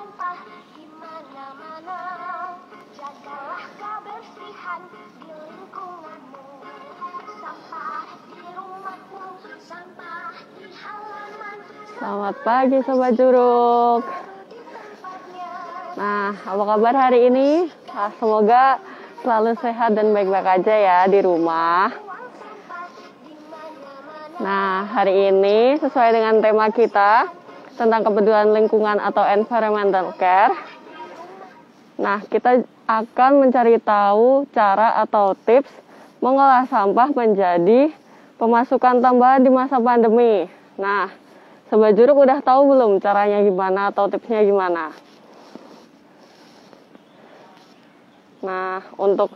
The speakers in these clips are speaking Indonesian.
sampah di mana-mana. Jagalah kebersihan di lingkunganmu. Sampah di rumahmu, sampah di halaman. Selamat pagi Sobat Juruk. Nah, apa kabar hari ini? Semoga selalu sehat dan baik-baik aja ya di rumah. Nah, hari ini sesuai dengan tema kita tentang kepedulian lingkungan atau environmental care. Nah, kita akan mencari tahu cara atau tips mengolah sampah menjadi pemasukan tambahan di masa pandemi. Nah, Sobat Juruk udah tahu belum caranya gimana atau tipsnya gimana? Nah, untuk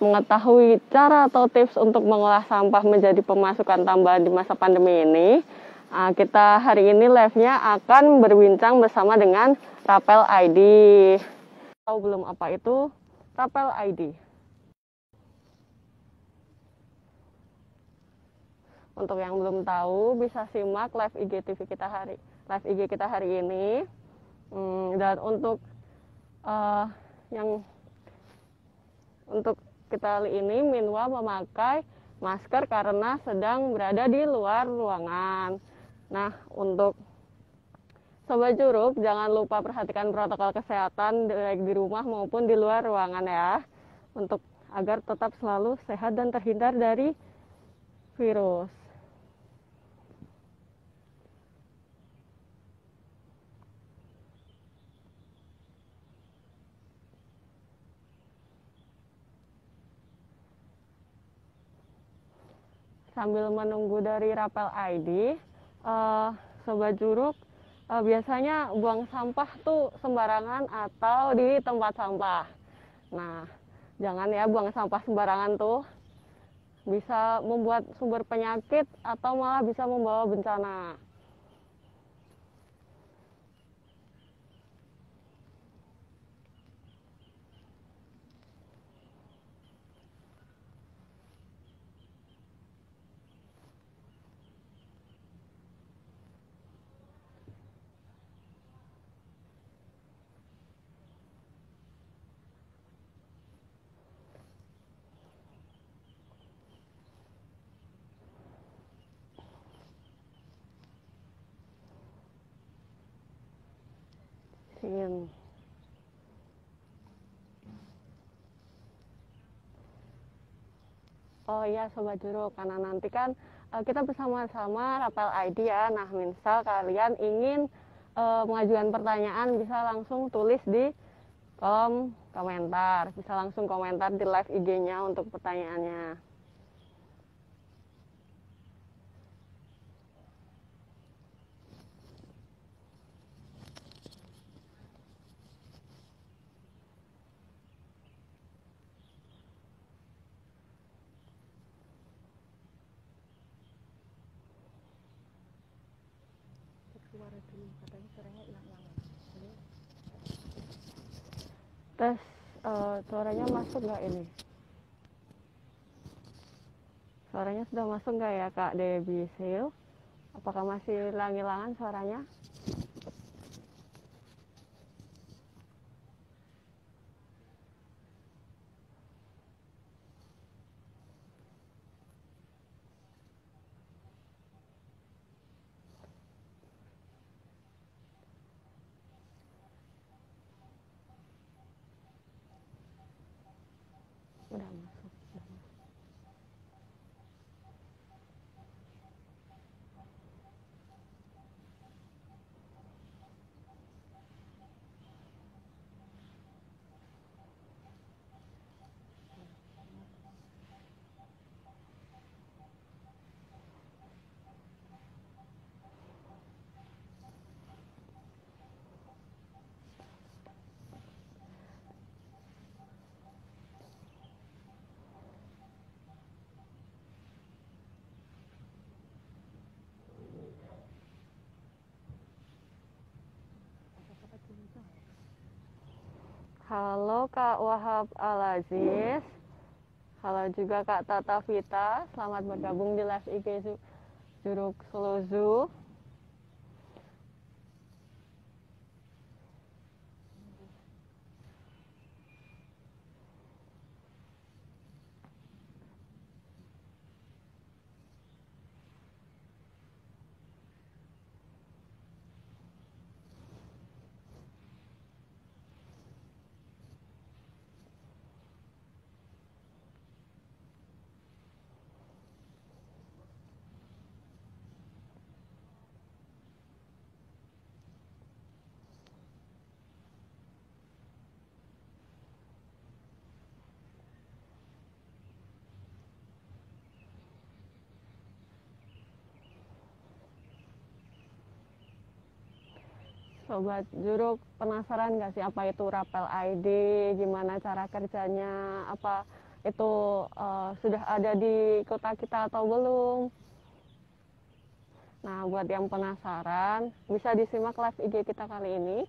mengetahui cara atau tips untuk mengolah sampah menjadi pemasukan tambahan di masa pandemi ini, kita hari ini live-nya akan berbincang bersama dengan Rapel ID. Tahu belum apa itu Rapel ID? Untuk yang belum tahu bisa simak live IG kita hari ini. Dan untuk kita kali ini Minwa memakai masker karena sedang berada di luar ruangan. Nah, untuk Sobat Juruk jangan lupa perhatikan protokol kesehatan baik di rumah maupun di luar ruangan ya, untuk agar tetap selalu sehat dan terhindar dari virus. Sambil menunggu dari Rapel ID, Sobat Juruk biasanya buang sampah tuh sembarangan atau di tempat sampah. Nah, jangan ya buang sampah sembarangan tuh. Bisa membuat sumber penyakit atau malah bisa membawa bencana. Oh iya Sobat Juruk, karena nanti kan kita bersama-sama Rapel ID ya. Nah, misal kalian ingin mengajukan pertanyaan bisa langsung tulis di kolom komentar. Bisa langsung komentar di live IG-nya untuk pertanyaannya. Tes suaranya masuk nggak ini? Suaranya sudah masuk nggak ya Kak Debbie Sil? Apakah masih hilang-hilangan suaranya? Udah masuk. Halo Kak Wahab Al-Aziz. Halo juga Kak Tata Vita. Selamat bergabung di live IG Juruk Solo Zoo. Sobat Juruk, penasaran nggak sih apa itu Rapel ID, gimana cara kerjanya, apa itu sudah ada di kota kita atau belum? Nah, buat yang penasaran, bisa disimak live IG kita kali ini,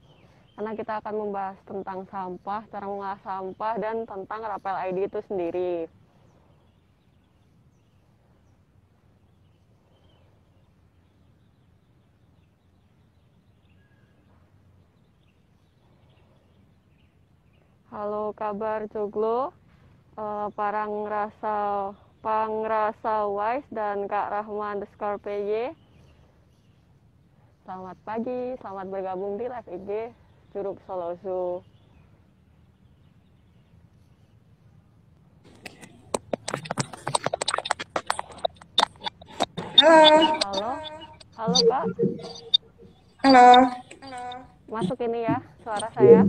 karena kita akan membahas tentang sampah, cara mengolah sampah, dan tentang Rapel ID itu sendiri. Halo kabar Joglo, Pangrasa Wise dan Kak Rahman _PY. Selamat pagi, selamat bergabung di live IG Juruk Solo Zoo. Halo. Halo Kak. Halo. Masuk ini ya suara saya.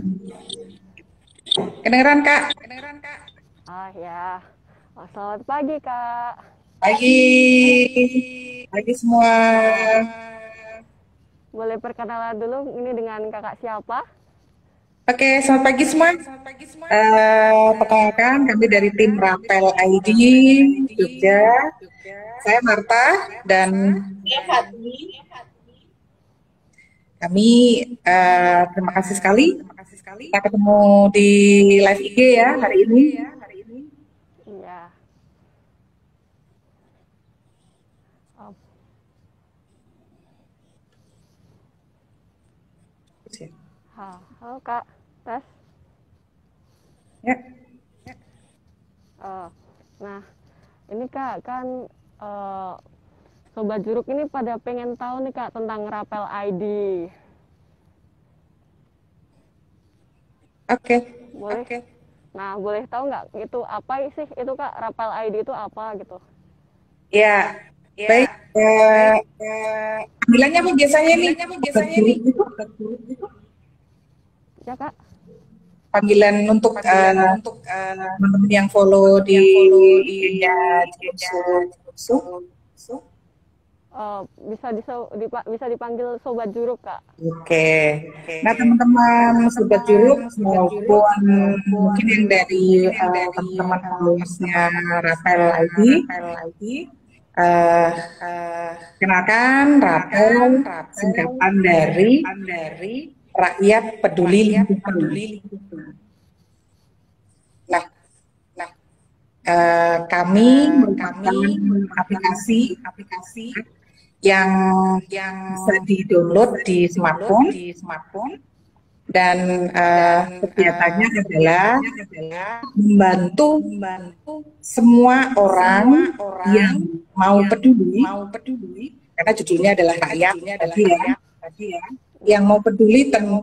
Kedengeran Kak? Ah ya. Selamat pagi Kak. Pagi semua. Boleh perkenalan dulu ini dengan kakak siapa? Oke, selamat pagi semua. Perkenalkan kami dari tim Rapel ID Jogja. Saya Marta dan kami terima kasih sekali kita ketemu di live IG ya hari ini. Iya. Halo Kak, tes. Ya. Nah, ini Kak kan Sobat Juruk ini pada pengen tahu nih Kak tentang Rapel ID. Oke. Boleh. Nah, boleh tahu nggak itu apa sih itu Kak, Rapel ID itu apa gitu? Ya, baik. Panggilannya apa biasanya nih? Ya Kak. Panggilan untuk teman-teman yang follow di IG-nya Juruk. Bisa dipanggil Sobat Juruk Kak. Oke. Nah teman-teman Sobat Juruk maupun mungkin yang dari teman-teman followersnya Rapel ID, kenalkan Rapel singkatan dari Rakyat Peduli Lingkungan. Nah, kami merupakan aplikasi yang bisa di-download di smartphone dan kegiatannya adalah membantu semua orang yang mau peduli, karena judulnya adalah rakyat tadi ya, yang mau peduli tentang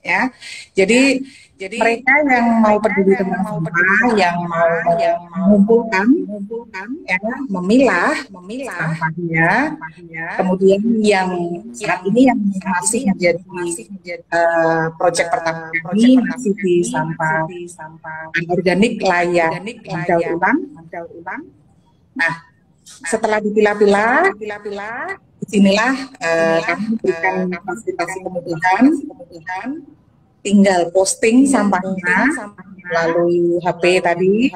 ya. Jadi mereka yang mau peduli tentang sampah, yang mau mengumpulkan, ya, memilah sampahnya, kemudian yang saat ini yang masih menjadi proyek pertama kami masih di sampah organik layak daur ulang. Nah, setelah dipilah-pilah, disinilah kami berikan fasilitasi kemudahan, tinggal posting sampahnya melalui HP tadi.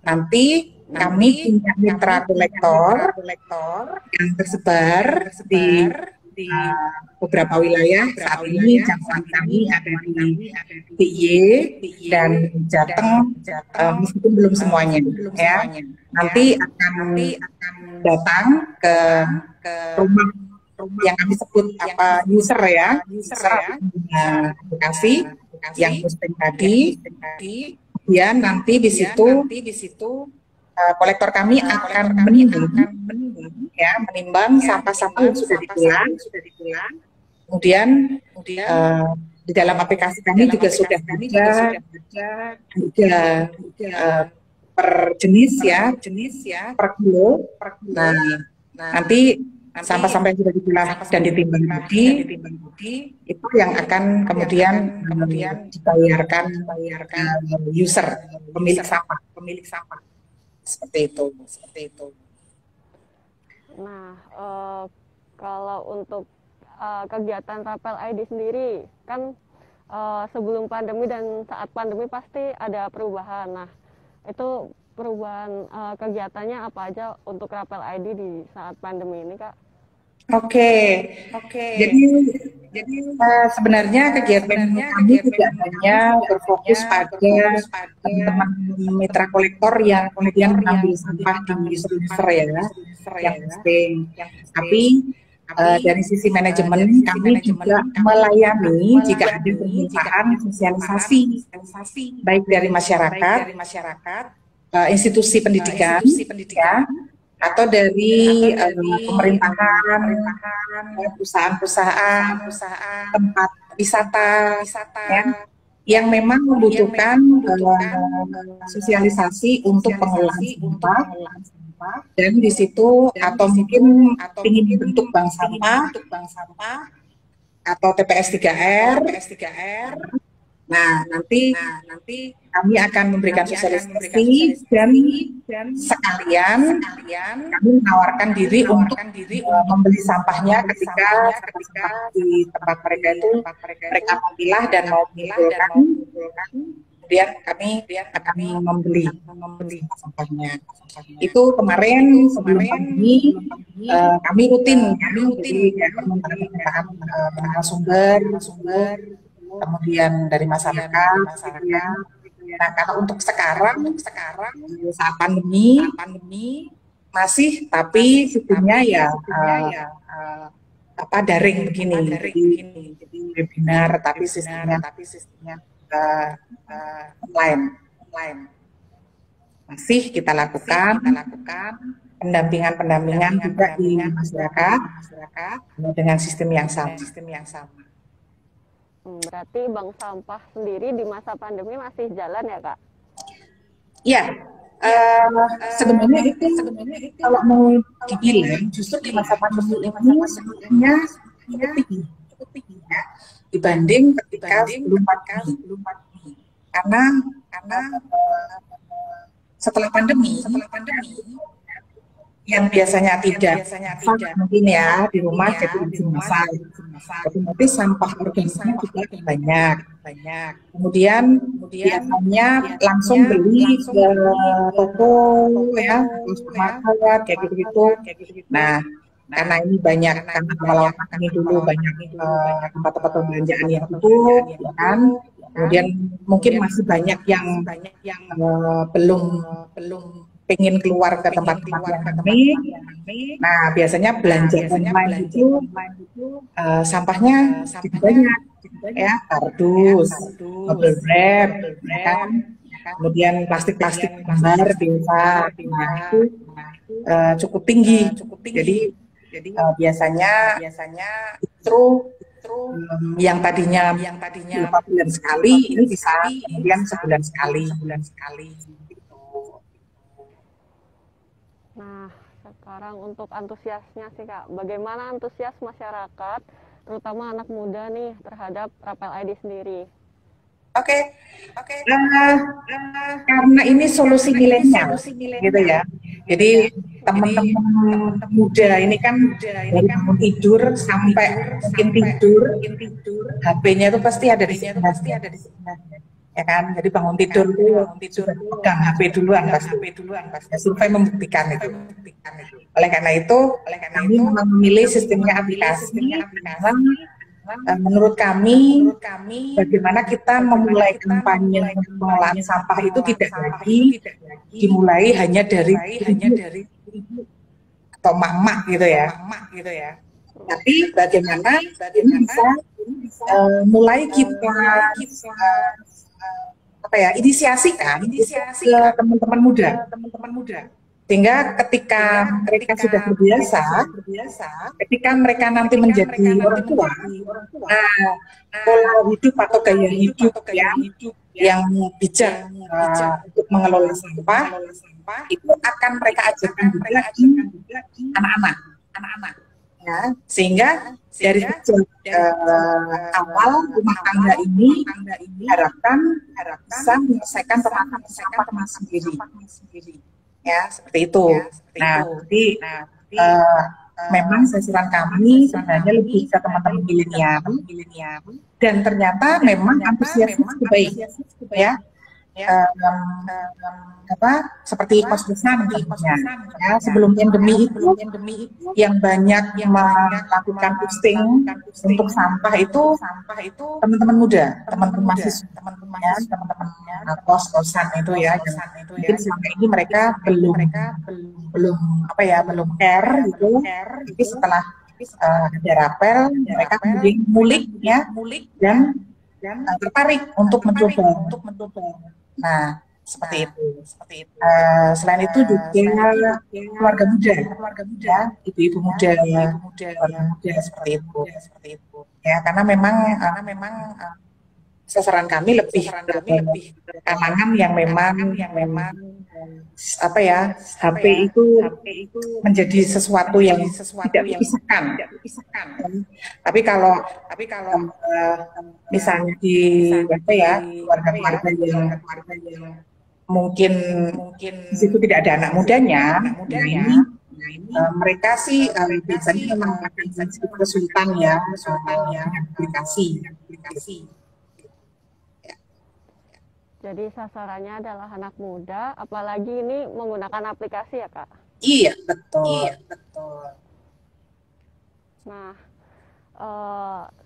Nanti kami punya mitra kolektor yang tersebar di beberapa wilayah. Saat ini cakupan kami ada di DIY dan Jateng, meskipun belum semuanya ya. Nanti akan datang ke rumah yang kami sebut user aplikasi yang posting tadi. Kemudian nanti di situ kolektor kami akan menimbang sampah-sampah yang sudah dipilah. Kemudian di dalam aplikasi kami juga sudah ada per jenis ya, per kilo. Nah, nanti sampah-sampah yang sudah dipilah dan ditimbang tadi itu yang akan kemudian dibayarkan user, pemilik sampah seperti itu. Nah, kalau untuk kegiatan Rapel ID sendiri kan sebelum pandemi dan saat pandemi pasti ada perubahan. Nah, itu perubahan kegiatannya apa aja untuk Rapel ID di saat pandemi ini, Kak? Oke, jadi sebenarnya kegiatan kami tidak hanya berfokus pada teman-teman mitra kolektor yang kemudian mengambil sampah di river ya, yang penting. Tapi dari sisi manajemen kami juga melayani jika ada permintaan sosialisasi baik dari masyarakat, institusi pendidikan, ya, atau dari pemerintahan, perusahaan-perusahaan, tempat wisata, ya, yang memang membutuhkan sosialisasi untuk pengelolaan sampah. Dan di situ atau mungkin ingin bentuk bank sampah atau TPS 3R. Nah, nanti kami akan memberikan sosialisasi dan sekalian kami menawarkan diri untuk membeli sampahnya ketika di tempat mereka itu mereka memilah dan mau mengumpulkan. Kemudian kami akan membeli sampahnya. Itu kemarin sebelum pandemi kami rutin jadi permintaan narasumber, kemudian dari masyarakat. Nah, kalau untuk sekarang saat pandemi masih, tapi sistemnya ya daring begini, jadi webinar tapi sistemnya online. Masih kita lakukan pendampingan juga di masyarakat dengan sistem yang sama. Berarti bank sampah sendiri di masa pandemi masih jalan ya, Kak? Iya, sebenarnya itu kalau mau dibilang justru di masa pandemi ini sebenarnya cukup tinggi ya, dibanding ketika sebelum pandemi. Karena setelah pandemi yang biasanya tidak mungkin ya di rumah jadi masak, otomatis sampah organiknya juga banyak. Kemudian biasanya langsung beli ke toko ya, supermarket kayak gitu. Nah, karena ini banyak kan awal-awal ini dulu banyak tempat-tempat perbelanjaan yang tutup, ya kan. Kemudian mungkin masih banyak yang belum pengen keluar ke tempat-tempat yang ramai. Nah, biasanya belanja online itu sampahnya cukup banyak, ya, kardus, bubble wrap, kan? Kemudian plastik gambar biasa, nah itu cukup tinggi. Jadi biasanya justru yang tadinya beberapa bulan sekali ini bisa kemudian sebulan sekali. Nah, sekarang untuk antusiasnya sih, Kak, bagaimana antusias masyarakat, terutama anak muda nih, terhadap Rapel ID sendiri? Oke. Karena ini solusi milenial, gitu ya. Jadi teman-teman muda ini kan dari bangun tidur sampai mungkin tidur, HP-nya itu pasti ada di sini. Ya kan, jadi bangun tidur pegang HP duluan pasti. Ya, survei membuktikan itu. Oleh karena itu kami memilih sistemnya aplikasi. Menurut kami bagaimana kita memulai kampanye pengelolaan sampah itu tidak lagi dimulai hanya dari atau mak-mak gitu ya. Tapi bagaimana ini bisa mulai kita inisiasikan ke teman-teman muda. Sehingga ketika mereka sudah berbiasa, ketika mereka nanti menjadi orang tua, pola hidup atau gaya hidup yang bijak untuk mengelola sampah itu akan mereka ajarkan juga di anak-anak. Ya, sehingga dari sejak awal rumah tangga ini harapkan bisa menyelesaikan permasalahan sampah sendiri. Ya, seperti itu. Nah, jadi memang sasaran kami sebenarnya lebih ke teman-teman milenial, dan ternyata memang antusiasnya cukup baik, ya. Seperti kos-kosan contohnya, ya, sebelum pandemi itu yang banyak melakukan posting untuk sampah itu teman-teman muda, teman-teman mahasiswa, teman-teman kos-kosan itu ya, yang mungkin selama ini mereka belum care gitu, tapi setelah ada rapel mereka kemudian mulik dan tertarik untuk mencoba. Nah, seperti itu. Selain itu juga keluarga muda, ya, ibu-ibu muda, keluarga muda seperti itu. Ya, karena memang sasaran kami lebih kalangan yang memang HP itu menjadi sesuatu yang tidak dipisahkan. Tapi kalau misalnya di keluarga-keluarga yang mungkin di situ tidak ada anak mudanya, mereka sih biasanya memang akan kesulitan ya aplikasi. Jadi sasarannya adalah anak muda, apalagi ini menggunakan aplikasi ya, Kak? Iya, betul. Nah,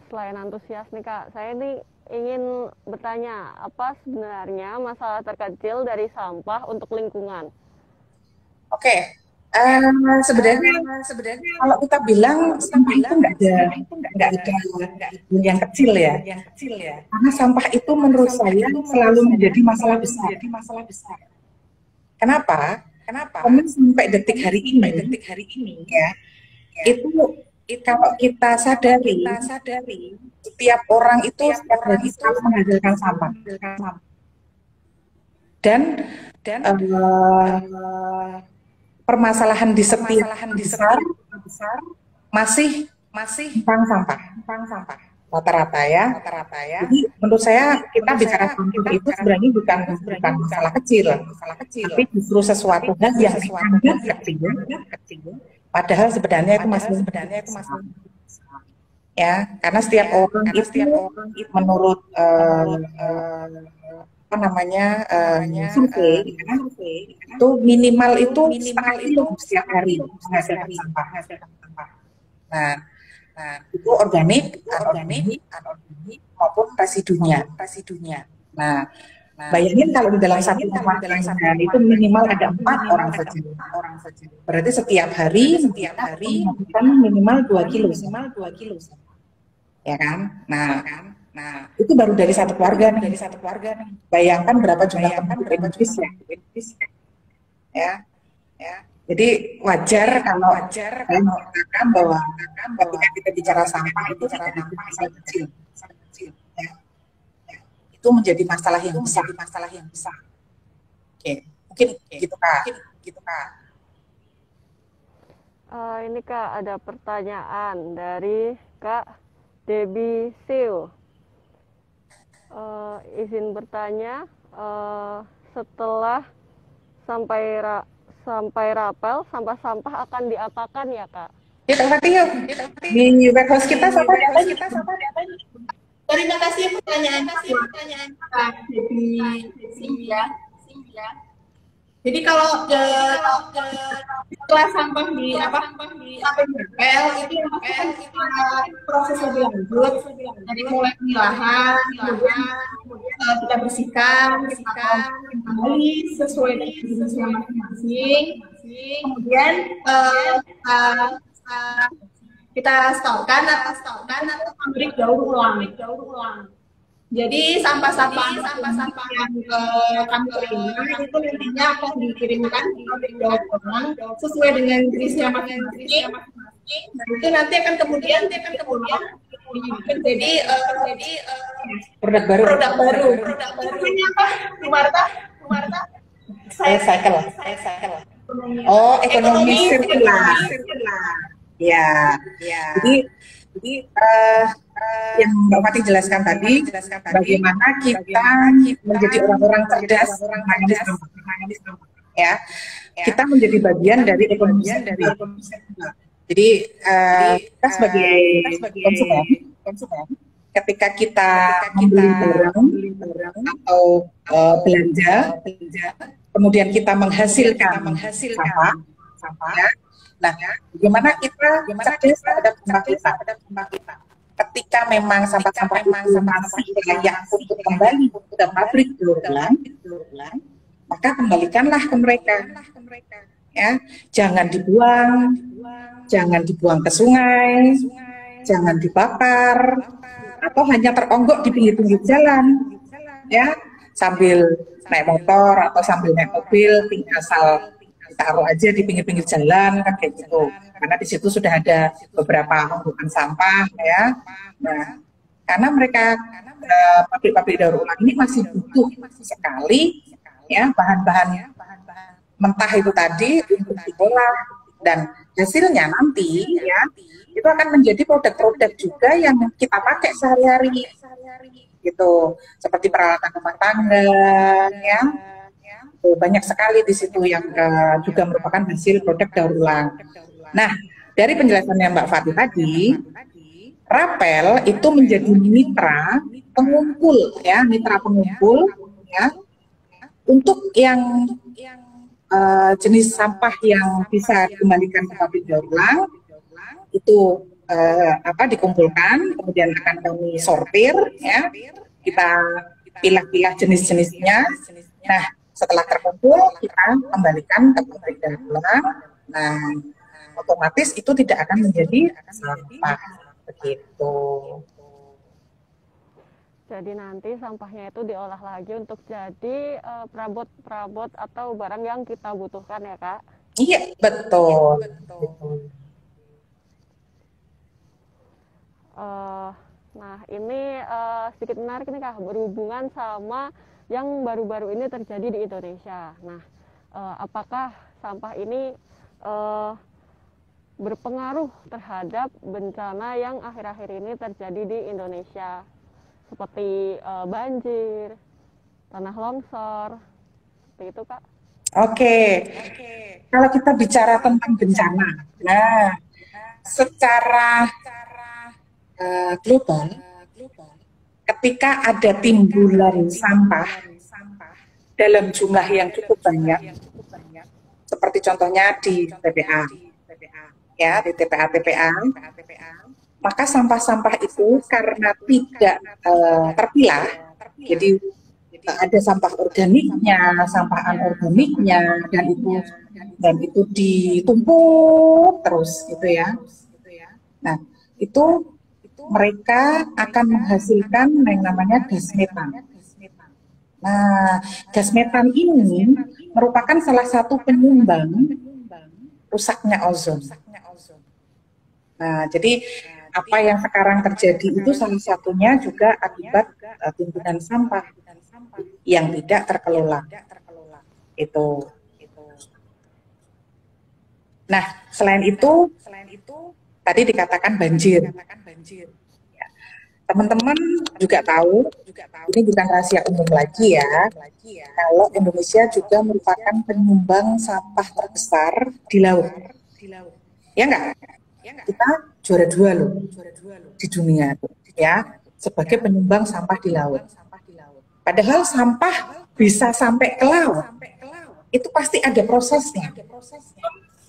selain antusias nih, Kak, saya ini ingin bertanya, apa sebenarnya masalah terkecil dari sampah untuk lingkungan? Oke. Sebenarnya kalau kita bilang sampah itu nggak ada yang kecil ya. Karena sampah itu menurut saya selalu menjadi masalah besar. Kenapa? Karena sampai detik hari ini ya, itu kalau kita sadari setiap orang itu setiap hari selalu menghasilkan sampah. Dan permasalahan di setiap besar masih tentang sampah rata-rata ya. Jadi menurut saya kita bicara sampah itu sebenarnya bukan masalah kecil, tapi justru sesuatu hal yang dianggap kecil, padahal sebenarnya itu masalah ya, karena setiap orang itu menurut survei itu minimal itu setengah kilo setiap hari menghasilkan sampah. Nah, itu organik, anorganik maupun residunya. Nah, bayangin kalau di dalam satu rumah tangga itu minimal ada 4 orang saja. Berarti setiap hari menghasilkan minimal 2 kilo. Ya kan? Nah, itu baru dari satu keluarga nih. Bayangkan berapa jumlah penduduk Indonesia. Ya. Jadi wajar kalau saya mengatakan bahwa ketika kita bicara sampah itu tidak ada masalah kecil. Ya. Itu menjadi masalah yang besar. Oke, mungkin gitu Kak. Ini Kak, ada pertanyaan dari Kak Debbie Siu. Izin bertanya, setelah sampai rapel, sampah-sampah akan diapakan ya, Kak? Kita tadi yuk, di webhouse kita sampah diapain? Terima kasih pertanyaan Kak Debbie ya. Jadi kalau setelah sampah di rapel itu proses lebih lanjut dari mulai pemilahan, kemudian kita bersihkan kembali sesuai dengan jenisnya masing-masing. Kemudian kita setorkan atau memberi daur ulang. Jadi sampah-sampah yang kami terima itu nantinya akan dikirimkan ke daur ulang sesuai dengan jenisnya masing-masing. Dan itu nanti akan kemudian menjadi produk baru. Namanya apa, Bu Marta? Saya cycle. Oh, ekonomi sirkular. Ya. Jadi yang Mbak Fatih jelaskan tadi, bagaimana kita menjadi orang-orang cerdas menangani sampah. Ya, kita menjadi bagian dari ekonomi sirkular. Jadi kita sebagai konsumen, ketika kita membeli barang atau belanja, kemudian kita menghasilkan sampah, ya. Nah, bagaimana kita cerdas terhadap sampah kita? Ketika memang sampah-sampah itu masih layak untuk kembali ke pabrik daur ulang, maka kembalikanlah ke mereka. Ya, jangan dibuang ke sungai, jangan dibakar, atau hanya teronggok di pinggir-pinggir jalan, ya, sambil naik motor atau sambil naik mobil, asal taruh aja di pinggir-pinggir jalan kan kayak gitu. Karena di situ sudah ada beberapa tumpukan sampah, ya. Nah, karena mereka pabrik-pabrik daur ulang ini masih butuh sekali, ya, bahan-bahan mentah itu tadi untuk diolah, dan hasilnya nanti, ya, itu akan menjadi produk-produk juga yang kita pakai sehari-hari, gitu, seperti peralatan rumah tangga, ya. Banyak sekali di situ yang juga merupakan hasil produk daur ulang. Nah, dari penjelasannya Mbak Fatih tadi, Rapel itu menjadi mitra pengumpul, ya, ya, untuk yang jenis sampah yang bisa dikembalikan ke pabrik daur ulang itu dikumpulkan, kemudian akan kami sortir, ya, kita pilah-pilah jenis-jenisnya. Nah, setelah terkumpul kita kembalikan ke pabrik daur ulang. Nah, otomatis itu tidak akan menjadi sampah, begitu. Jadi nanti sampahnya itu diolah lagi untuk jadi perabot-perabot atau barang yang kita butuhkan, ya Kak? Iya, betul. Nah, ini sedikit menarik nih Kak, berhubungan sama yang baru-baru ini terjadi di Indonesia. Nah, apakah sampah ini berpengaruh terhadap bencana yang akhir-akhir ini terjadi di Indonesia? Seperti banjir, tanah longsor, seperti itu Kak. Oke. Kalau kita bicara tentang bencana, nah, secara global, ketika ada timbulan sampah dalam jumlah yang cukup banyak, seperti contohnya di TPA, ya, di TPA, maka sampah-sampah itu karena tidak terpilah, jadi ada sampah organiknya, sampah anorganiknya, dan itu ditumpuk terus, gitu ya. Nah, itu mereka akan menghasilkan yang namanya gas metan. Nah, gas metan ini merupakan salah satu penyumbang rusaknya ozon. Nah, jadi apa yang sekarang terjadi itu salah satunya juga akibat timbunan sampah yang tidak terkelola. Itu. Nah, selain itu tadi dikatakan banjir. Ya. Teman-teman juga tahu, ini bukan rahasia umum lagi ya, kalau Indonesia juga merupakan penyumbang sampah terbesar di laut. Ya enggak? Kita juara 2 loh di dunia, ya, sebagai penyumbang sampah di laut. Padahal sampah bisa sampai ke laut, itu pasti ada prosesnya.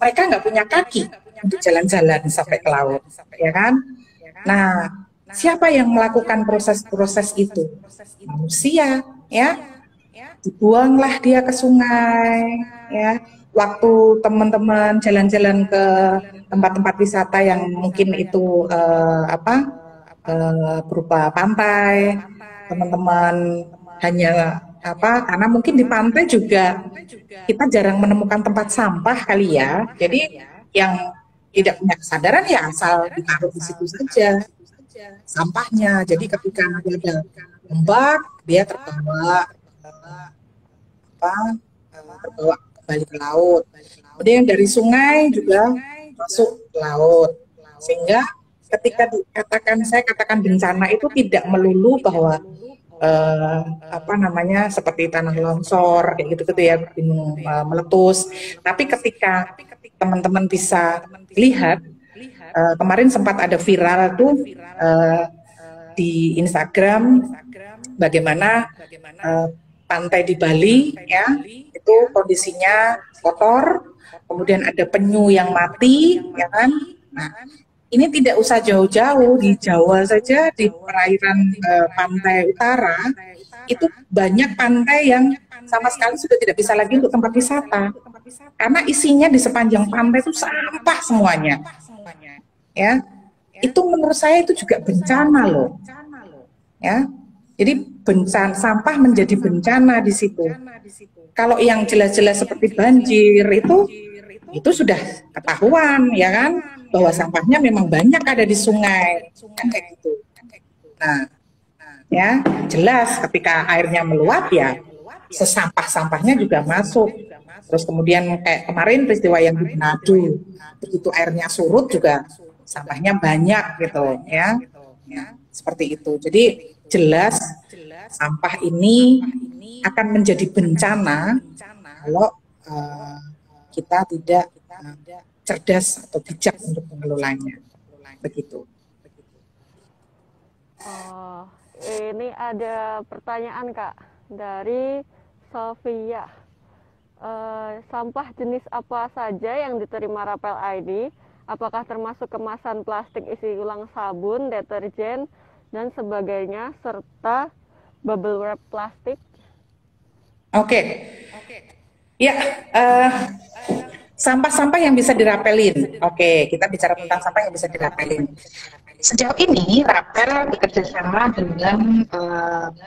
Mereka nggak punya kaki untuk jalan-jalan sampai ke laut, ya kan? Nah, siapa yang melakukan proses-proses itu? Manusia, ya. Dibuanglah dia ke sungai, ya. Waktu teman-teman jalan-jalan ke tempat-tempat wisata yang mungkin itu berupa pantai, teman-teman hanya karena mungkin di pantai juga kita jarang menemukan tempat sampah kali ya. Jadi yang tidak punya kesadaran ya asal ditaruh di situ saja sampahnya. Jadi ketika ada ombak, dia terbawa kembali ke laut. Kemudian dari sungai juga masuk ke laut. Sehingga ketika saya katakan bencana itu tidak melulu bahwa seperti tanah longsor kayak gitu ya, gunung meletus. Tapi ketika teman-teman bisa lihat kemarin sempat ada viral tuh di Instagram bagaimana pantai di Bali ya itu kondisinya kotor, kemudian ada penyu yang mati, ya kan? Nah, ini tidak usah jauh-jauh, di Jawa saja di perairan pantai utara itu banyak pantai yang sama sekali sudah tidak bisa lagi untuk tempat wisata karena isinya di sepanjang pantai itu sampah semuanya, ya. Itu menurut saya itu juga bencana loh, ya. Jadi bencana sampah menjadi bencana di situ. Kalau yang jelas-jelas seperti banjir itu sudah ketahuan, ya kan, bahwa sampahnya memang banyak ada di sungai, kayak gitu. Nah, ya jelas ketika airnya meluap ya sesampah-sampahnya juga masuk. Terus kemudian kayak kemarin peristiwa yang di Manado, begitu airnya surut juga sampahnya banyak gitu, ya. Seperti itu. Jadi jelas sampah ini akan menjadi bencana kalau kita tidak cerdas atau bijak untuk mengelolanya. Begitu. Oh, ini ada pertanyaan Kak dari Sofia. Sampah jenis apa saja yang diterima Rapel ID? Apakah termasuk kemasan plastik isi ulang sabun, deterjen, dan sebagainya, serta bubble wrap plastik? Oke. Ya, sampah-sampah yang bisa dirapelin. Oke, kita bicara tentang sampah yang bisa dirapelin. Sejauh ini Rapel bekerja sama dengan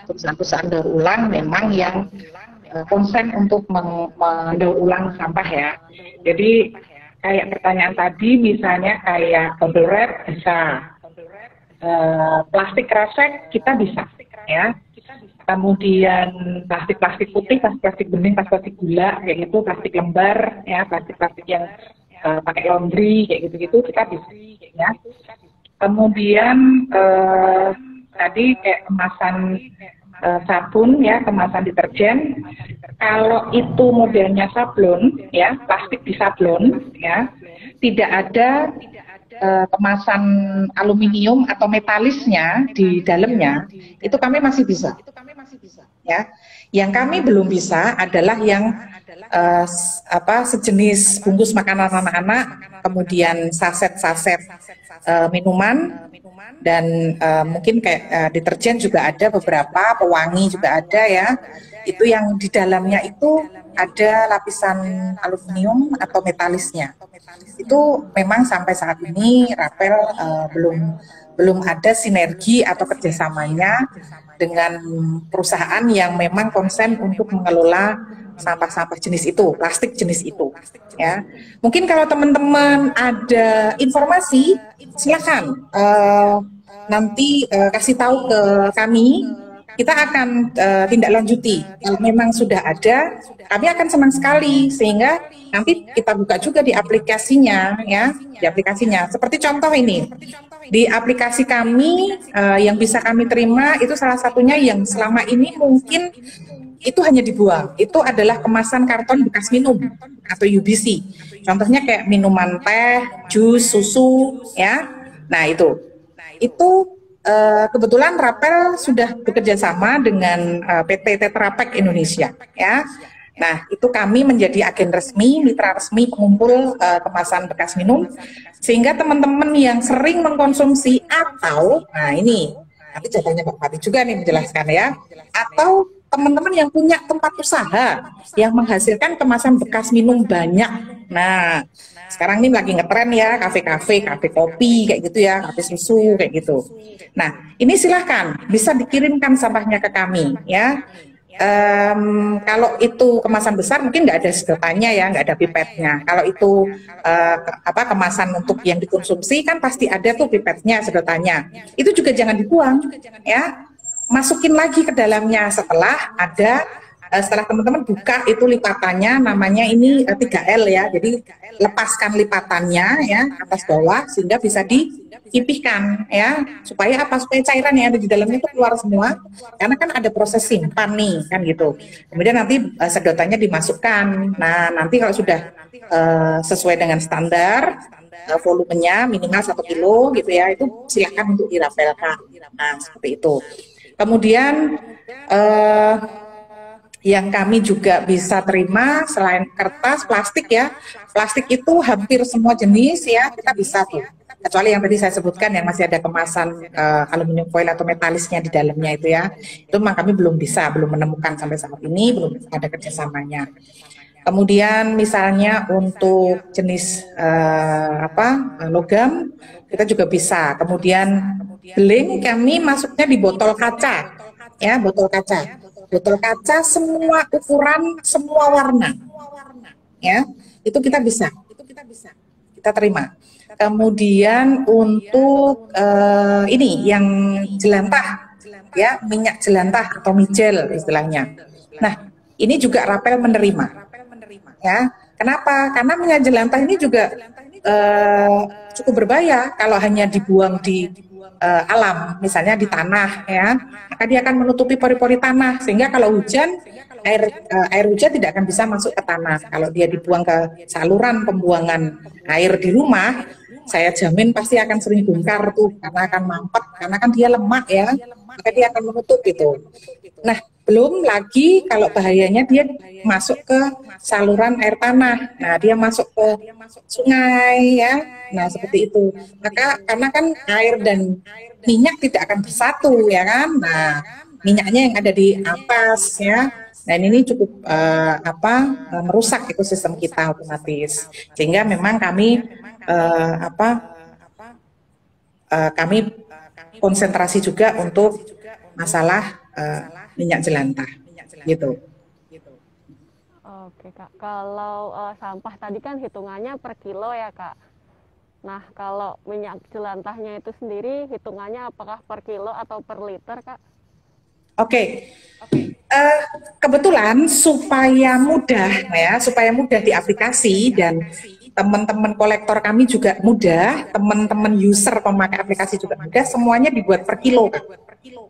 perusahaan-perusahaan daur ulang memang yang konsen untuk mendaur ulang sampah ya. Jadi kayak pertanyaan tadi misalnya kayak bubble wrap bisa, plastik kresek kita bisa ya. Kemudian plastik putih, plastik bening, plastik gula kayak gitu, plastik lembar ya, plastik yang pakai laundry kayak gitu-gitu kita bisa ya. Kemudian tadi kayak kemasan sabun ya, kemasan deterjen. Kalau itu modelnya sablon ya, plastik di sablon ya, tidak ada kemasan aluminium atau metalisnya di dalamnya, itu kami masih bisa. Ya, yang kami belum bisa adalah yang sejenis bungkus makanan anak-anak, kemudian saset-saset minuman, dan mungkin kayak deterjen juga ada beberapa, pewangi juga ada ya. Itu yang di dalamnya itu ada lapisan aluminium atau metalisnya. Itu memang sampai saat ini Rapel belum ada sinergi atau kerjasamanya dengan perusahaan yang memang konsen untuk mengelola sampah-sampah jenis itu, plastik jenis itu. Ya, mungkin kalau teman-teman ada informasi, silakan nanti kasih tahu ke kami. Kita akan tindak lanjuti. Kalau memang sudah ada, kami akan senang sekali sehingga nanti kita buka juga di aplikasinya, ya, di aplikasinya. Seperti contoh ini, di aplikasi kami yang bisa kami terima itu salah satunya yang selama ini mungkin itu hanya dibuang. Itu adalah kemasan karton bekas minum atau UBC. Contohnya kayak minuman teh, jus, susu, ya. Nah itu kebetulan Rapel sudah bekerja sama dengan PT Tetra Pak Indonesia, ya. Nah, itu kami menjadi agen resmi, mitra resmi pengumpul kemasan bekas minum, sehingga teman-teman yang sering mengkonsumsi atau, nah ini nanti jadwalnya Mbak Fati juga nih menjelaskan ya, atau teman-teman yang punya tempat usaha yang menghasilkan kemasan bekas minum banyak. Nah, sekarang ini lagi ngetren ya, kafe kopi kayak gitu ya, kafe susu kayak gitu. Nah, ini silahkan bisa dikirimkan sampahnya ke kami ya. Kalau itu kemasan besar mungkin nggak ada sedotannya ya, nggak ada pipetnya. Kalau itu kemasan untuk yang dikonsumsi kan pasti ada tuh pipetnya, sedotannya. Itu juga jangan dibuang ya. Masukin lagi ke dalamnya setelah teman-teman buka itu lipatannya, namanya ini 3L ya, jadi lepaskan lipatannya ya atas bawah sehingga bisa dipipihkan ya, supaya cairan yang ada di dalamnya itu keluar semua, karena kan ada proses simpan nih kan gitu. Kemudian nanti sedotannya dimasukkan. Nah nanti kalau sudah sesuai dengan standar volumenya minimal 1 kilo gitu ya, itu silakan untuk dirapelkan. Nah, seperti itu. Kemudian yang kami juga bisa terima selain kertas, plastik ya. Plastik itu hampir semua jenis ya kita bisa tuh. Kecuali yang tadi saya sebutkan yang masih ada kemasan aluminium foil atau metalisnya di dalamnya itu ya. Itu memang kami belum menemukan sampai saat ini, belum ada kerjasamanya. Kemudian misalnya untuk jenis logam kita juga bisa. Kemudian beling kami masuknya di botol kaca, ya botol kaca. Botol kaca semua ukuran, semua warna, ya itu kita bisa, kita terima. Kemudian untuk ini yang jelantah, ya minyak jelantah atau mijel istilahnya. Nah ini juga rapel menerima. Ya, kenapa? Karena minyak jelantah ini juga cukup berbahaya kalau hanya dibuang di alam, misalnya di tanah, ya, maka dia akan menutupi pori-pori tanah sehingga kalau hujan air hujan tidak akan bisa masuk ke tanah. Kalau dia dibuang ke saluran pembuangan air di rumah, saya jamin pasti akan sering bongkar tuh karena akan mampet, karena kan dia lemak ya, maka dia akan menutup itu. Nah, belum lagi kalau bahayanya dia masuk ke saluran air tanah. Nah, dia masuk ke sungai ya. Nah, seperti itu. Maka karena kan air dan minyak tidak akan bersatu ya kan. Nah, minyaknya yang ada di atas ya. Dan ini cukup merusak ekosistem kita otomatis. Sehingga memang kami kami konsentrasi juga untuk masalah minyak jelantah gitu. Oke Kak, kalau sampah tadi kan hitungannya per kilo ya Kak. Nah kalau minyak jelantahnya itu sendiri hitungannya apakah per kilo atau per liter Kak? Oke. Kebetulan supaya mudah diaplikasi dan teman-teman kolektor kami juga mudah, teman-teman user pemakai aplikasi juga mudah, semuanya dibuat per kilo Kak.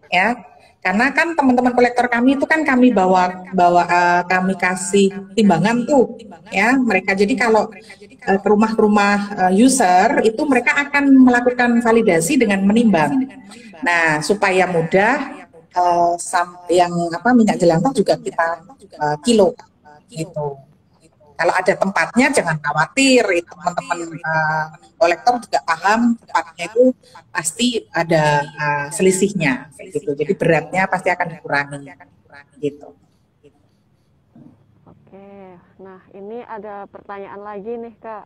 Ya. Karena kan teman-teman kolektor kami itu kan kami kami kasih timbangan tuh ya mereka. Jadi kalau ke rumah-rumah user itu mereka akan melakukan validasi dengan menimbang. Nah, supaya mudah yang minyak jelantah juga kita kilo gitu. Kalau ada tempatnya jangan khawatir, teman-teman kolektor juga paham tempatnya itu pasti ada selisihnya, gitu. Jadi beratnya pasti akan dikurangi, gitu. Oke, nah ini ada pertanyaan lagi nih Kak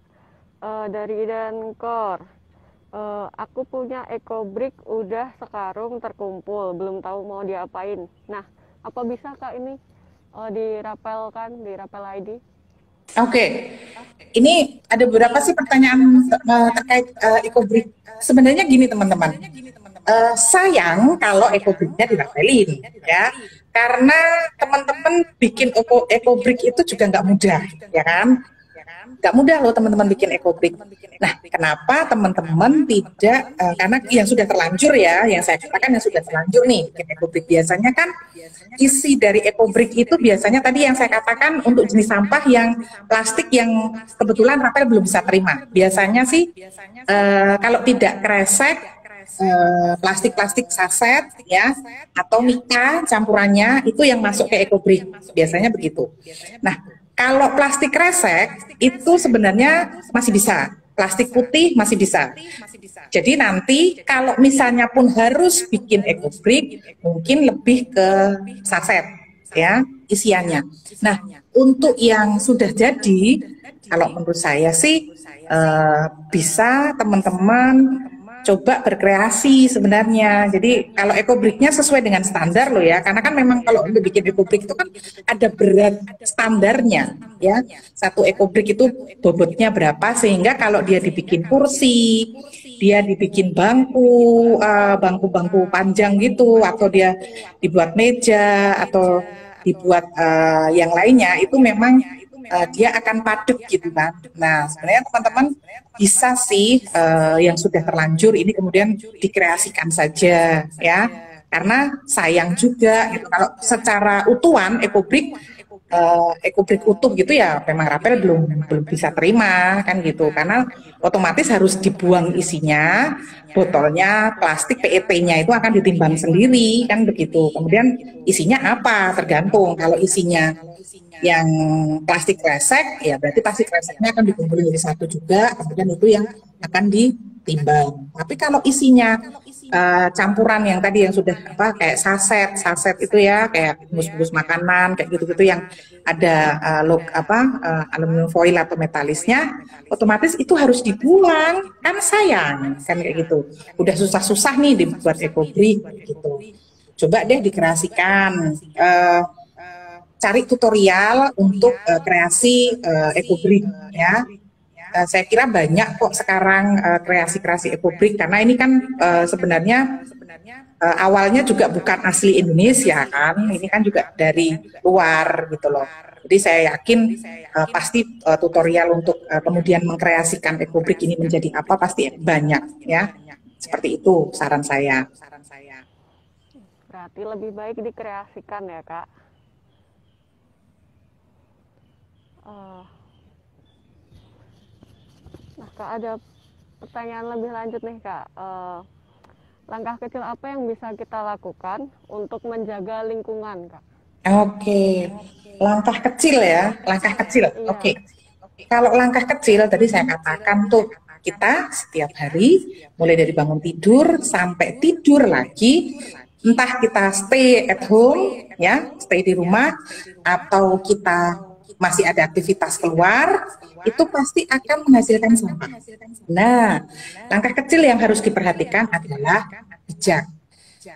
dari Dankor. Aku punya EcoBrick udah sekarung terkumpul, belum tahu mau diapain. Nah, apa bisa Kak ini dirapelkan di Rapel ID? Oke. Ini ada beberapa sih pertanyaan terkait EcoBrick. Sebenarnya gini teman-teman, sayang kalau EcoBricknya dirapelin, ya, karena teman-teman bikin EcoBrick itu juga nggak mudah, ya kan? Nggak mudah loh teman-teman bikin EcoBrick. Nah, kenapa teman-teman tidak, karena yang sudah terlanjur ya, yang saya katakan yang sudah terlanjur nih bikin EcoBrick, biasanya kan isi dari EcoBrick itu biasanya tadi yang saya katakan untuk jenis sampah yang plastik yang kebetulan Rapel belum bisa terima. Biasanya sih kalau tidak kresek, plastik-plastik saset ya atau mika campurannya itu yang masuk ke EcoBrick. Biasanya begitu. Nah, kalau plastik kresek itu sebenarnya masih bisa. Plastik putih masih bisa. Jadi nanti kalau misalnya pun harus bikin EcoBrick, mungkin lebih ke saset ya isiannya. Nah, untuk yang sudah jadi, kalau menurut saya sih bisa teman-teman coba berkreasi sebenarnya. Jadi kalau EcoBricknya sesuai dengan standar loh ya, karena kan memang kalau untuk bikin EcoBrick itu kan ada berat standarnya ya. Satu EcoBrick itu bobotnya berapa, sehingga kalau dia dibikin kursi, dia dibikin bangku panjang gitu, atau dia dibuat meja atau dibuat yang lainnya, itu memang dia akan padat gitu kan. Nah, sebenarnya teman-teman bisa sih yang sudah terlanjur ini kemudian dikreasikan saja ya, karena sayang juga gitu kalau secara utuhan EcoBrick ekobrik utuh gitu ya memang Rapel belum bisa terima kan gitu, karena otomatis harus dibuang isinya, botolnya plastik PET-nya itu akan ditimbang sendiri kan begitu. Kemudian isinya apa tergantung, kalau isinya yang plastik kresek ya berarti plastik kreseknya akan dikumpulin jadi satu juga, kemudian itu yang akan ditimbang. Tapi kalau isinya campuran yang tadi yang sudah apa kayak saset itu ya, kayak bungkus-bungkus makanan kayak gitu-gitu yang ada aluminium foil atau metalisnya, otomatis itu harus dibuang, kan sayang kan kayak gitu. Udah susah-susah nih dibuat ekobrik gitu. Coba deh dikreasikan, cari tutorial untuk kreasi ekobrik ya. Saya kira banyak kok sekarang kreasi-kreasi ekobrik, karena ini kan sebenarnya awalnya juga bukan asli Indonesia kan, ini kan juga dari luar gitu loh. Jadi saya yakin pasti tutorial untuk kemudian mengkreasikan ekobrik ini menjadi apa pasti banyak ya. Seperti itu saran saya. Berarti lebih baik dikreasikan ya Kak. Nah Kak, ada pertanyaan lebih lanjut nih Kak. Langkah kecil apa yang bisa kita lakukan untuk menjaga lingkungan Kak? Oke. Langkah kecil ya, langkah kecil. Iya. Oke. Kalau langkah kecil tadi saya katakan tuh, kita setiap hari mulai dari bangun tidur sampai tidur lagi, entah kita stay at home ya, stay di rumah, atau kita masih ada aktivitas keluar, itu pasti akan menghasilkan sampah. Nah, langkah kecil yang harus diperhatikan adalah bijak.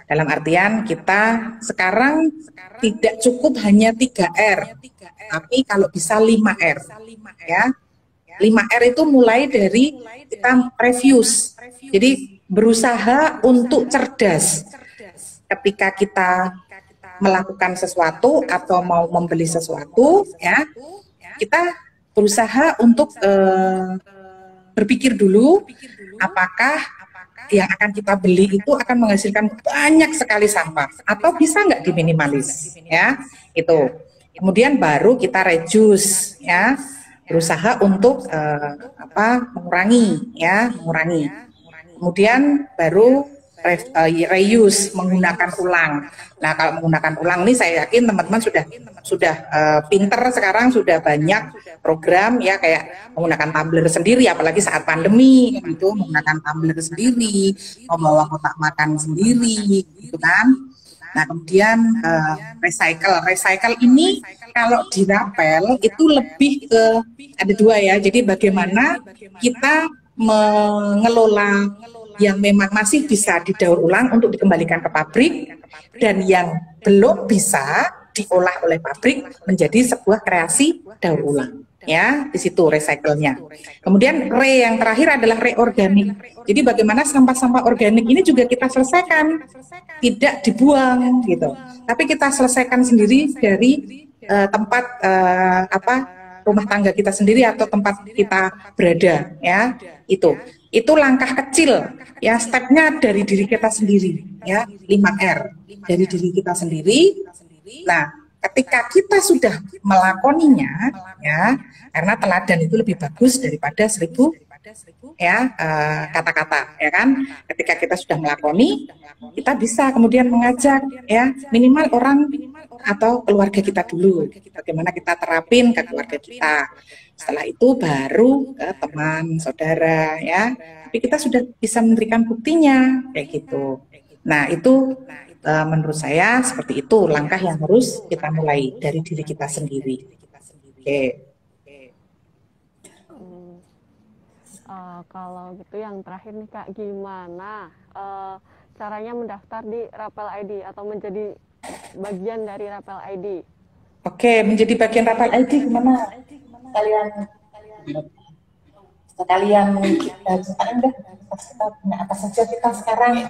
Dalam artian kita sekarang tidak cukup hanya 3R, tapi kalau bisa 5R. Ya. 5R itu mulai dari kita refuse. Jadi berusaha untuk cerdas. Ketika kita melakukan sesuatu atau mau membeli sesuatu, ya, kita berusaha untuk berpikir dulu apakah yang akan kita beli itu akan menghasilkan banyak sekali sampah atau bisa nggak diminimalis, ya, itu. Kemudian baru kita reduce, ya, berusaha untuk mengurangi, ya, mengurangi. Kemudian baru reuse, menggunakan ulang. Nah, kalau menggunakan ulang nih saya yakin teman-teman sudah pinter sekarang, sudah banyak program ya kayak menggunakan tumbler sendiri, apalagi saat pandemi gitu, menggunakan tumbler sendiri, membawa kotak makan sendiri gitu kan. Nah, kemudian recycle ini kalau di Rapel itu lebih ke ada dua ya. Jadi bagaimana kita mengelola yang memang masih bisa didaur ulang untuk dikembalikan ke pabrik, dan yang belum bisa diolah oleh pabrik menjadi sebuah kreasi daur ulang. Ya, di situ recycle-nya. Kemudian yang terakhir adalah reorganik. Jadi bagaimana sampah-sampah organik ini juga kita selesaikan, tidak dibuang gitu. Tapi kita selesaikan sendiri dari tempat rumah tangga kita sendiri atau tempat kita berada, ya. Itu langkah kecil, ya, stepnya dari diri kita sendiri, ya, 5R, dari diri kita sendiri. Nah, ketika kita sudah melakoninya, ya, karena teladan itu lebih bagus daripada 1000 ya kata-kata, ya kan. Ketika kita sudah melakoni, kita bisa kemudian mengajak, ya, minimal orang atau keluarga kita dulu, bagaimana kita terapin ke keluarga kita. Setelah itu baru ke teman, saudara, ya. Tapi kita sudah bisa memberikan buktinya, kayak gitu. Nah, itu menurut saya seperti itu langkah yang harus kita mulai dari diri kita sendiri. Oke. Kalau gitu yang terakhir nih Kak, gimana caranya mendaftar di Rapel ID atau menjadi bagian dari Rapel ID? Oke, menjadi bagian Rapel ID gimana? Kalian kita ceritain deh, kita punya apa saja kita sekarang.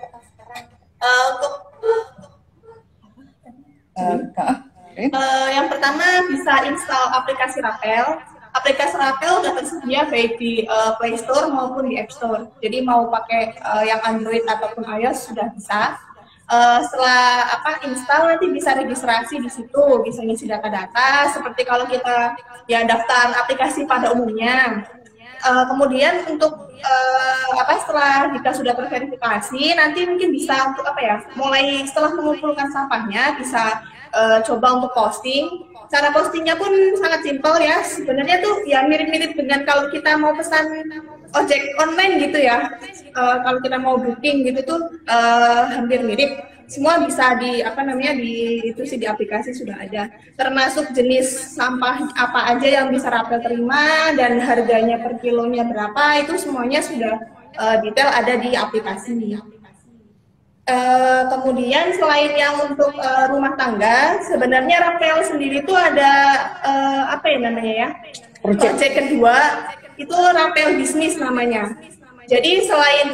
Yang pertama bisa install aplikasi Rapel. Aplikasi Rapel sudah tersedia baik di Play Store maupun di App Store. Jadi mau pakai yang Android ataupun iOS sudah bisa. setelah install nanti bisa registrasi di situ, bisa ngisi data-data seperti kalau kita ya daftar aplikasi pada umumnya. Kemudian untuk setelah kita sudah terverifikasi, nanti mungkin bisa untuk mulai setelah mengumpulkan sampahnya bisa coba untuk posting. Cara postingnya pun sangat simpel ya, sebenarnya tuh ya mirip-mirip dengan kalau kita mau pesan ojek online gitu ya. Kalau kita mau booking gitu tuh hampir mirip. Semua bisa di di aplikasi sudah ada. Termasuk jenis sampah apa aja yang bisa Rapel terima dan harganya per kilonya berapa, itu semuanya sudah detail ada di aplikasi. Kemudian selain yang untuk rumah tangga, sebenarnya Rapel sendiri itu ada project kedua, itu Rapel bisnis namanya. Jadi selain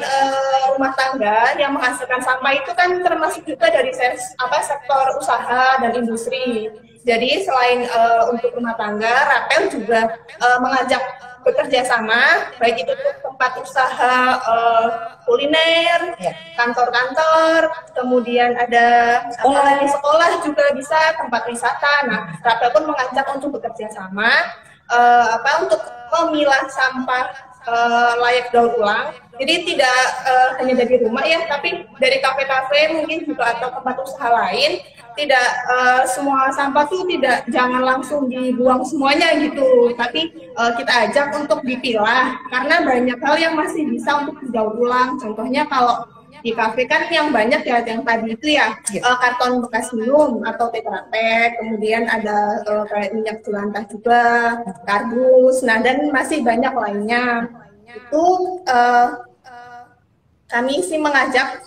rumah tangga yang menghasilkan sampah itu kan termasuk juga dari sektor usaha dan industri. Jadi selain untuk rumah tangga, Rapel juga mengajak bekerja sama, baik itu tempat usaha kuliner, kantor-kantor, kemudian ada sekolah juga bisa, tempat wisata. Nah, Rapel pun mengajak untuk bekerja sama untuk memilah sampah layak daur ulang. Jadi tidak hanya dari rumah ya, tapi dari kafe-kafe mungkin juga atau tempat usaha lain. Tidak semua sampah tuh jangan langsung dibuang semuanya gitu, tapi kita ajak untuk dipilah karena banyak hal yang masih bisa untuk didaur ulang. Contohnya kalau di kafe kan yang banyak ya yang tadi itu ya karton bekas minum atau Tetra Pak, kemudian ada kayak minyak jelantah juga, kardus, nah dan masih banyak lainnya. Itu kami sih mengajak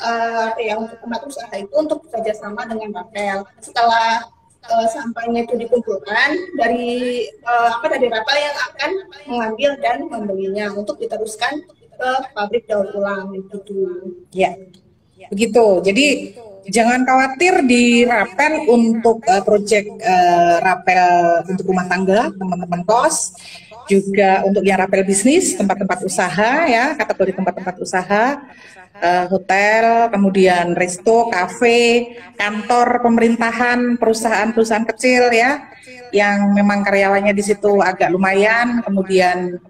untuk tempat usaha itu untuk bekerja sama dengan Rapel. Setelah sampahnya itu dikumpulkan dari Rapel yang akan mengambil dan membelinya untuk diteruskan ke pabrik daur ulang gitu. Ya, begitu. Jadi jangan khawatir di Rapel untuk proyek Rapel untuk rumah tangga, teman-teman kos, juga untuk yang Rapel bisnis, tempat-tempat usaha ya, kategori tempat-tempat usaha, hotel, kemudian resto, kafe, kantor pemerintahan, perusahaan-perusahaan kecil ya, yang memang karyawannya di situ agak lumayan, kemudian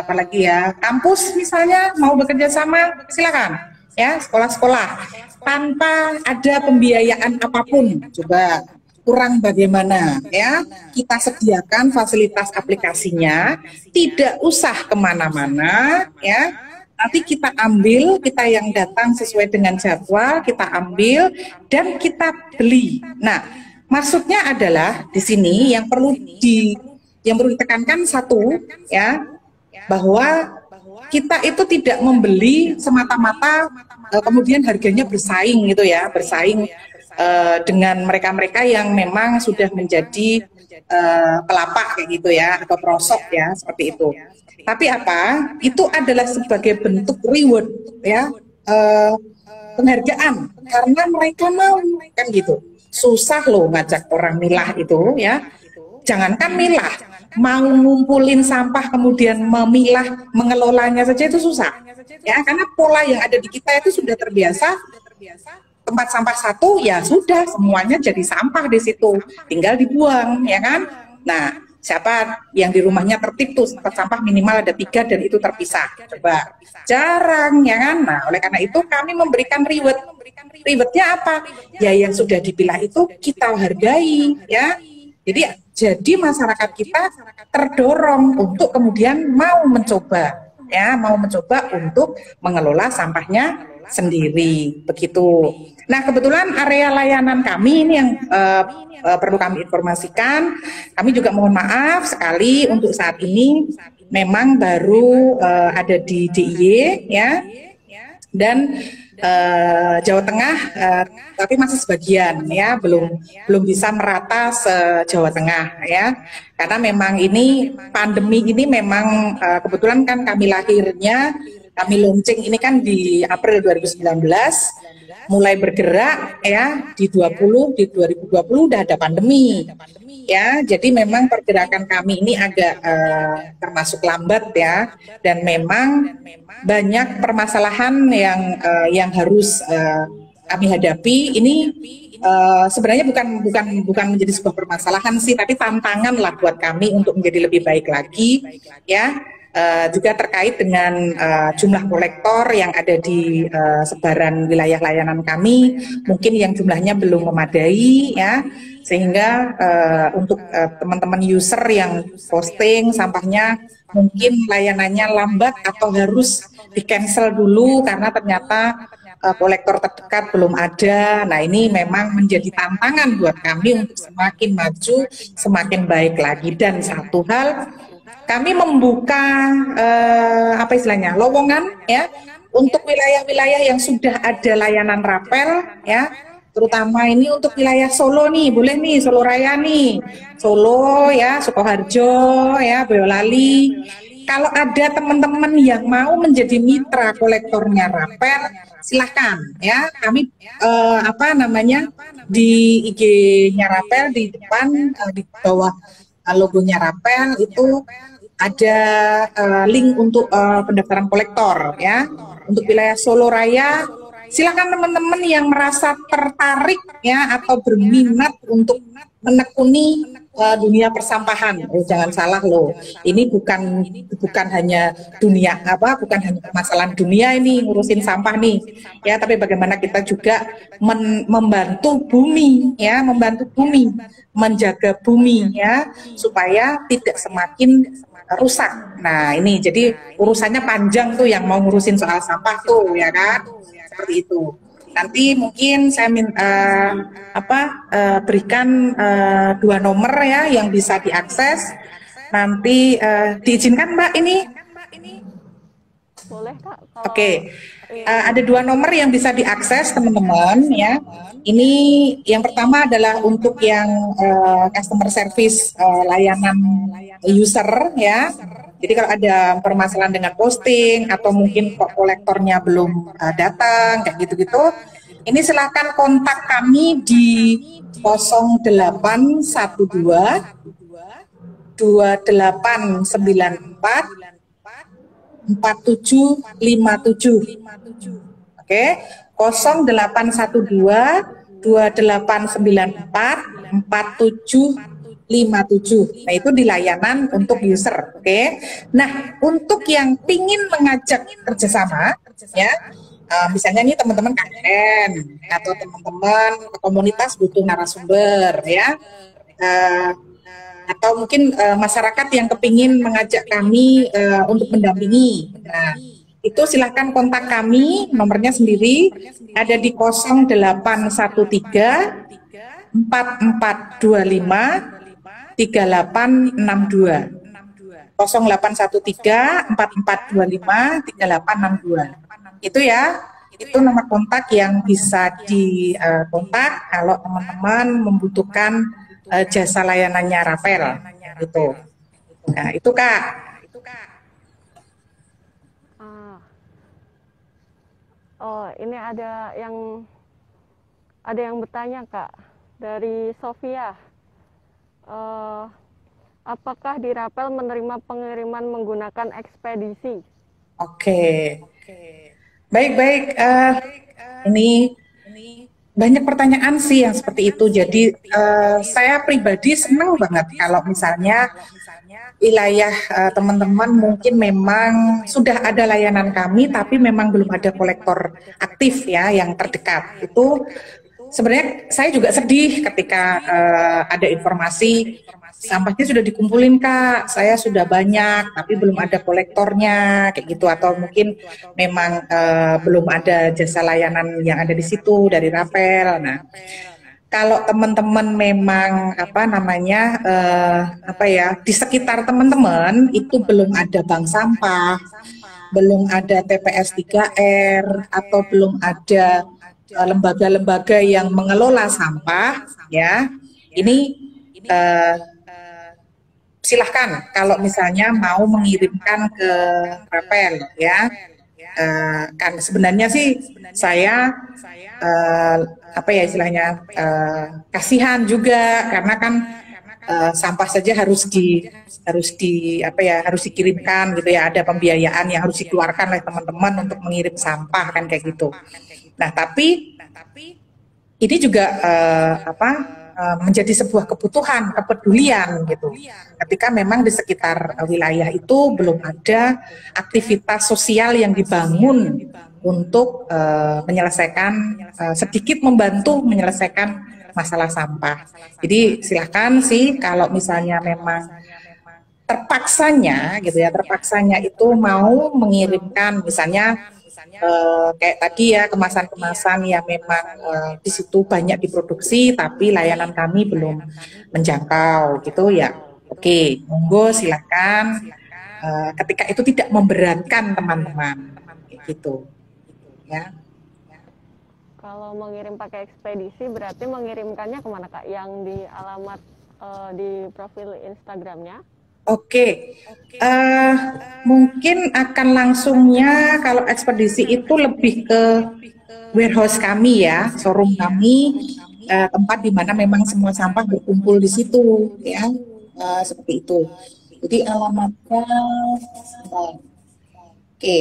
apalagi ya, kampus misalnya mau bekerja sama, silakan ya, sekolah-sekolah tanpa ada pembiayaan apapun. Coba kurang bagaimana ya, kita sediakan fasilitas aplikasinya, tidak usah kemana-mana ya, nanti kita ambil, kita yang datang sesuai dengan jadwal, kita ambil dan kita beli. Nah, maksudnya adalah di sini yang perlu ditekankan satu ya, bahwa kita itu tidak membeli semata-mata kemudian harganya bersaing gitu ya, bersaing dengan mereka-mereka yang memang sudah menjadi pelapak kayak gitu ya, atau prosok ya, seperti itu. Tapi itu adalah sebagai bentuk reward ya, penghargaan karena mereka mau kan gitu. Susah loh ngajak orang milah itu ya. Jangankan milah, mau ngumpulin sampah kemudian memilah, mengelolanya saja itu susah. Ya, karena pola yang ada di kita itu sudah terbiasa. Tempat sampah satu ya sudah semuanya jadi sampah di situ, tinggal dibuang ya kan. Nah, siapa yang di rumahnya tertib tuh tempat sampah minimal ada 3 dan itu terpisah. Coba jarang ya kan. Nah, oleh karena itu kami memberikan reward. Rewardnya apa? Ya yang sudah dipilah itu kita hargai ya. Jadi masyarakat kita terdorong untuk kemudian mau mencoba untuk mengelola sampahnya sendiri begitu. Nah, kebetulan area layanan kami ini yang perlu kami informasikan. Kami juga mohon maaf sekali untuk saat ini memang baru ada di DIY ya, dan Jawa Tengah, tapi masih sebagian ya, belum bisa merata se-Jawa Tengah ya, karena memang ini pandemi ini memang kebetulan kan kami launching ini kan di April 2019, mulai bergerak ya di 2020 udah ada pandemi ya, jadi memang pergerakan kami ini agak termasuk lambat ya, dan memang banyak permasalahan yang harus kami hadapi ini sebenarnya bukan menjadi sebuah permasalahan sih, tapi tantangan lah buat kami untuk menjadi lebih baik lagi, ya. Juga terkait dengan jumlah kolektor yang ada di sebaran wilayah layanan kami, mungkin yang jumlahnya belum memadai, ya, sehingga untuk teman-teman user yang posting sampahnya mungkin layanannya lambat atau harus di-cancel dulu karena ternyata kolektor terdekat belum ada. Nah, ini memang menjadi tantangan buat kami untuk semakin maju, semakin baik lagi. Dan satu hal, kami membuka apa istilahnya, lowongan, ya, untuk wilayah-wilayah yang sudah ada layanan rapel, ya, terutama ini untuk wilayah Solo nih, boleh nih, Solo Raya nih, Solo, ya, Sukoharjo, ya, Boyolali. Kalau ada teman-teman yang mau menjadi mitra kolektornya rapel, silahkan, ya, kami apa namanya, di IG-nya rapel di depan, di bawah logonya rapel itu ada link untuk pendaftaran kolektor, ya, untuk wilayah Solo Raya. Silakan teman-teman yang merasa tertarik, ya, atau berminat untuk menekuni dunia persampahan. Jangan salah loh, ini bukan hanya dunia bukan hanya permasalahan dunia ini ngurusin sampah nih, ya, tapi bagaimana kita juga membantu bumi, ya, membantu bumi, menjaga bumi, ya, supaya tidak semakin rusak. Nah, ini jadi urusannya panjang tuh yang mau ngurusin soal sampah tuh, ya kan, seperti itu. Nanti mungkin saya berikan 2 nomor, ya, yang bisa diakses. Nanti diizinkan Mbak ini? Boleh Kak. Oke. Ada 2 nomor yang bisa diakses teman-teman, ya. Ini yang pertama adalah untuk yang customer service, layanan user, ya. Jadi kalau ada permasalahan dengan posting atau mungkin kok kolektornya belum datang kayak gitu-gitu, ini silakan kontak kami di 0812 2894 4757. Oke, 0812 2894 4757. Nah, itu di layanan untuk user. Oke. Nah, untuk yang pingin mengajak kerjasama, ya, misalnya nih teman-teman KKN atau teman-teman komunitas butuh narasumber, ya, atau mungkin masyarakat yang kepingin mengajak kami untuk mendampingi. Nah, itu silahkan kontak kami, nomornya sendiri ada di 0813 4425 3862. 0813 4425 3862. Itu, ya, itu nomor kontak yang bisa dikontak kalau teman-teman membutuhkan jasa layanannya rapel, gitu. Nah, itu Kak. Oh, ini ada yang bertanya Kak dari Sofia. Apakah di rapel menerima pengiriman menggunakan ekspedisi? Oke. Baik. Ini banyak pertanyaan sih yang seperti itu. Jadi saya pribadi senang banget kalau misalnya wilayah teman-teman mungkin memang sudah ada layanan kami, tapi memang belum ada kolektor aktif, ya, yang terdekat. Itu sebenarnya saya juga sedih ketika ada informasi sampahnya sudah dikumpulin Kak, saya sudah banyak, tapi belum ada kolektornya, kayak gitu. Atau mungkin memang belum ada jasa layanan yang ada di situ dari rapel. Nah, kalau teman-teman memang di sekitar teman-teman itu belum ada bank sampah, belum ada TPS 3R, atau belum ada lembaga-lembaga yang mengelola sampah, ya, ini silahkan kalau misalnya mau mengirimkan ke rapel, ya. Kan sebenarnya sih saya istilahnya kasihan juga, karena kan sampah saja harus dikirimkan gitu ya, ada pembiayaan yang harus dikeluarkan oleh teman-teman untuk mengirim sampah kan kayak gitu. Nah, tapi ini juga menjadi sebuah kebutuhan, kepedulian gitu. Ketika memang di sekitar wilayah itu belum ada aktivitas sosial yang dibangun untuk menyelesaikan, sedikit membantu menyelesaikan masalah sampah. Jadi silakan sih kalau misalnya memang terpaksanya gitu ya, terpaksanya itu mau mengirimkan misalnya kayak tadi ya, kemasan-kemasan yang memang di situ banyak diproduksi tapi layanan kami belum menjangkau gitu ya. Oke, monggo silakan, ketika itu tidak memberatkan teman-teman kayak gitu ya. Kalau mengirim pakai ekspedisi berarti mengirimkannya kemana Kak? Yang di alamat di profil Instagramnya? Oke, mungkin akan langsungnya kalau ekspedisi itu lebih ke warehouse kami ya, showroom kami, tempat di mana memang semua sampah berkumpul di situ ya, seperti itu. Jadi alamatnya, oke,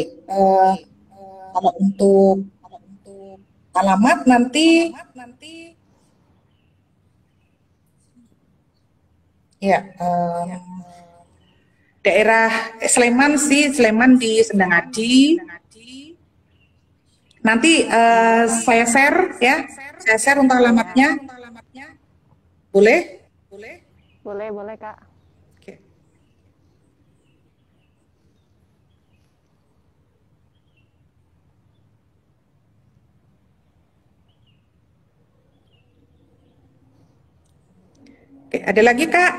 kalau untuk alamat nanti ya, daerah Sleman sih, Sleman di Sendangadi. Nanti saya share ya, saya share untuk alamatnya. Boleh? Boleh Kak. Oke. Oke, ada lagi Kak?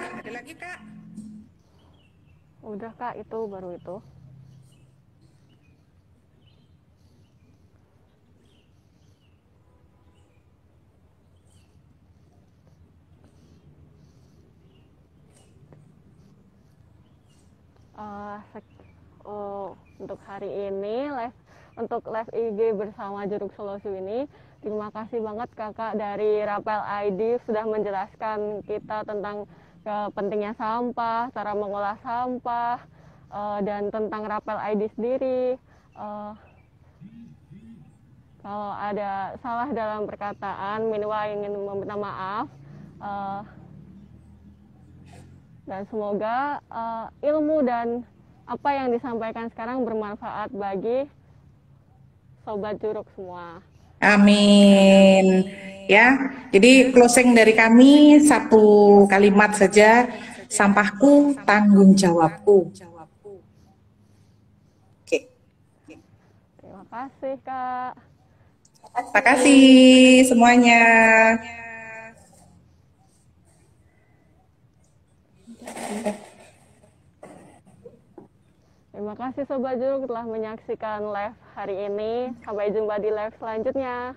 Udah Kak, itu baru itu. Untuk hari ini untuk live IG bersama Jeruk Solusi ini, terima kasih banget Kakak dari Rapel ID sudah menjelaskan kita tentang pentingnya sampah, cara mengolah sampah, dan tentang Rapel ID sendiri. Kalau ada salah dalam perkataan, minimal ingin meminta maaf. Dan semoga ilmu dan apa yang disampaikan sekarang bermanfaat bagi Sobat Jeruk semua. Amin. Ya, jadi closing dari kami satu kalimat saja, sampahku tanggung jawabku. Oke. Terima kasih Kak. Terima kasih semuanya. Terima kasih Sobat Jeruk telah menyaksikan live hari ini. Sampai jumpa di live selanjutnya.